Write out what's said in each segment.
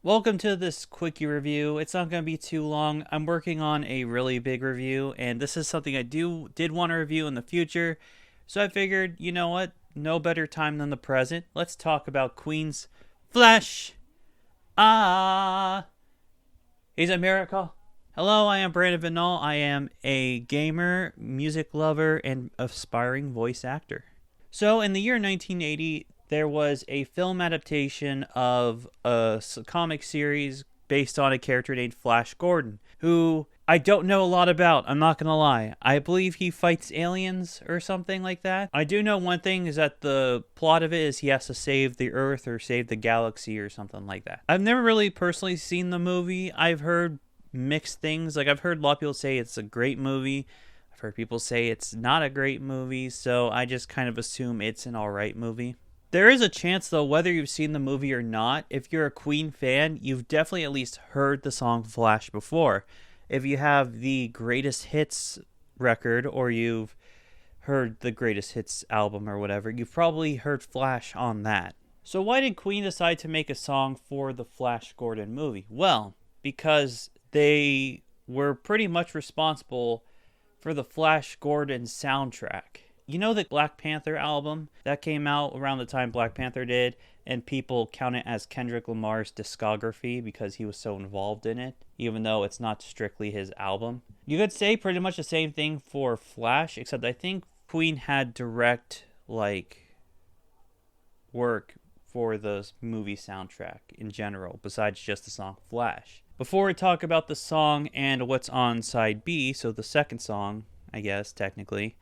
Welcome to this quickie review. It's not going to be too long. I'm working on a really big review, and this is something I did want to review in the future. So I figured, you know what? No better time than the present. Let's talk about Queen's Flesh. Ah, he's a miracle. Hello, I am Brandon Vinall. I am a gamer, music lover, and aspiring voice actor. So, in the year 1980, there was a film adaptation of a comic series based on a character named Flash Gordon, who I don't know a lot about, I'm not gonna lie. I believe he fights aliens or something like that. I do know one thing is that the plot of it is he has to save the Earth or save the galaxy or something like that. I've never really personally seen the movie. I've heard mixed things. Like, I've heard a lot of people say it's a great movie. I've heard people say it's not a great movie, so I just kind of assume it's an alright movie. There is a chance, though, whether you've seen the movie or not, if you're a Queen fan, you've definitely at least heard the song Flash before. If you have the greatest hits record, or you've heard the greatest hits album or whatever, you've probably heard Flash on that. So why did Queen decide to make a song for the Flash Gordon movie? Well, because they were pretty much responsible for the Flash Gordon soundtrack. You know the Black Panther album that came out around the time Black Panther did, and people count it as Kendrick Lamar's discography because he was so involved in it, even though it's not strictly his album? You could say pretty much the same thing for Flash, except I think Queen had direct, work for the movie soundtrack in general, besides just the song Flash. Before we talk about the song and what's on side B, so the second song, I guess, technically,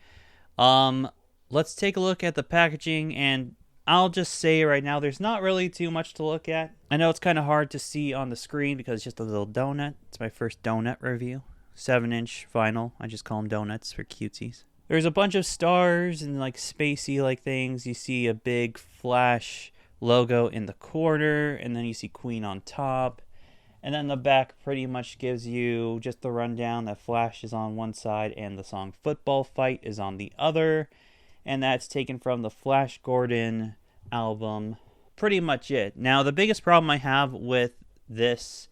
let's take a look at the packaging, and I'll just say right now, there's not really too much to look at. I know it's kind of hard to see on the screen because it's just a little donut. It's my first donut review. 7-inch vinyl. I just call them donuts for cutesies. There's a bunch of stars and spacey things. You see a big Flash logo in the corner, and then you see Queen on top. And then the back pretty much gives you just the rundown that Flash is on one side and the song Football Fight is on the other. And that's taken from the Flash Gordon album. Pretty much it. Now, the biggest problem I have with this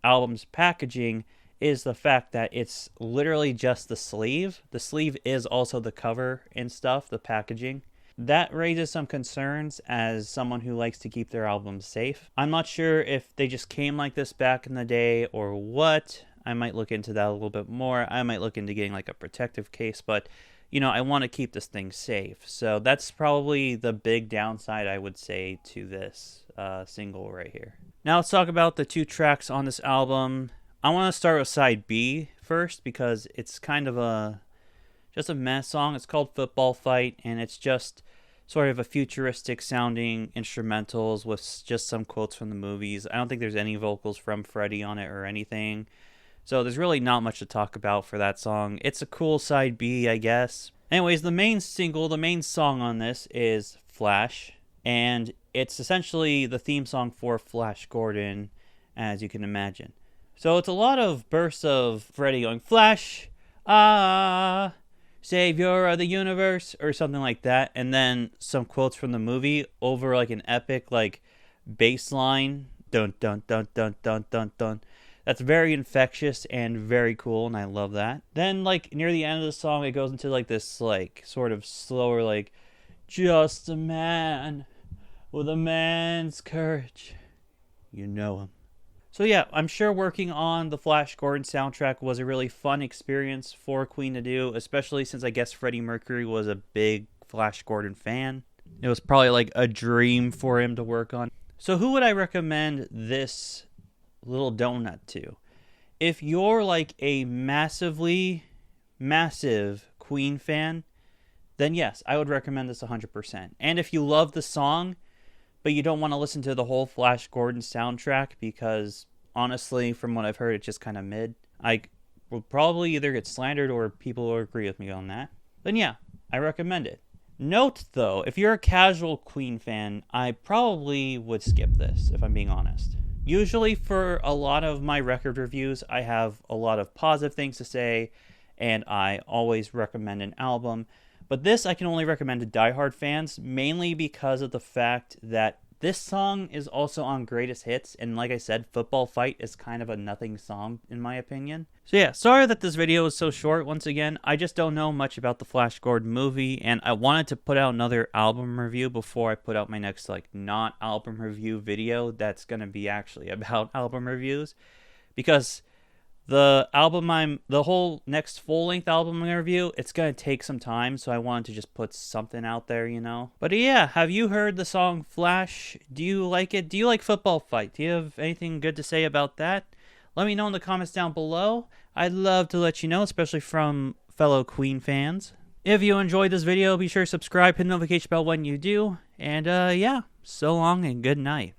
album's packaging is the fact that it's literally just the sleeve. The sleeve is also the cover and stuff, the packaging. That raises some concerns as someone who likes to keep their albums safe. I'm not sure if they just came like this back in the day or what. I might look into that a little bit more. I might look into getting a protective case, but I want to keep this thing safe. So that's probably the big downside I would say to this single right here. Now let's talk about the two tracks on this album. I want to start with side B first because it's kind of just a mess song. It's called Football Fight, and it's just sort of a futuristic sounding instrumentals with just some quotes from the movies. I don't think there's any vocals from Freddie on it or anything. So there's really not much to talk about for that song. It's a cool side B, I guess. Anyways, the main song on this is Flash, and it's essentially the theme song for Flash Gordon, as you can imagine. So it's a lot of bursts of Freddie going, Flash, ah, Savior of the universe, or something like that, and then some quotes from the movie over an epic bass line, dun dun dun dun dun dun dun. That's very infectious and very cool, and I love that. Then near the end of the song, it goes into this sort of slower just a man with a man's courage. You know him. So yeah, I'm sure working on the Flash Gordon soundtrack was a really fun experience for Queen to do, especially since I guess Freddie Mercury was a big Flash Gordon fan. It was probably a dream for him to work on. So who would I recommend this little donut to? If you're a massive Queen fan, then yes, I would recommend this 100%. And if you love the song, but you don't want to listen to the whole Flash Gordon soundtrack because, honestly, from what I've heard, it's just kind of mid. I will probably either get slandered or people will agree with me on that. Then yeah, I recommend it. Note, though, if you're a casual Queen fan, I probably would skip this, if I'm being honest. Usually for a lot of my record reviews, I have a lot of positive things to say, and I always recommend an album. But this I can only recommend to diehard fans, mainly because of the fact that This song is also on Greatest Hits, and like I said, Football Fight is kind of a nothing song in my opinion. So yeah, sorry that this video is so short once again. I just don't know much about the Flash Gordon movie, and I wanted to put out another album review before I put out my next not album review video that's gonna be actually about album reviews, because the whole next full-length album review, it's gonna take some time, so I wanted to just put something out there, you know. But yeah, have you heard the song Flash? Do you like it? Do you like Football Fight? Do you have anything good to say about that? Let me know in the comments down below. I'd love to let you know, especially from fellow Queen fans. If you enjoyed this video, be sure to subscribe, hit the notification bell when you do. And yeah, so long and good night.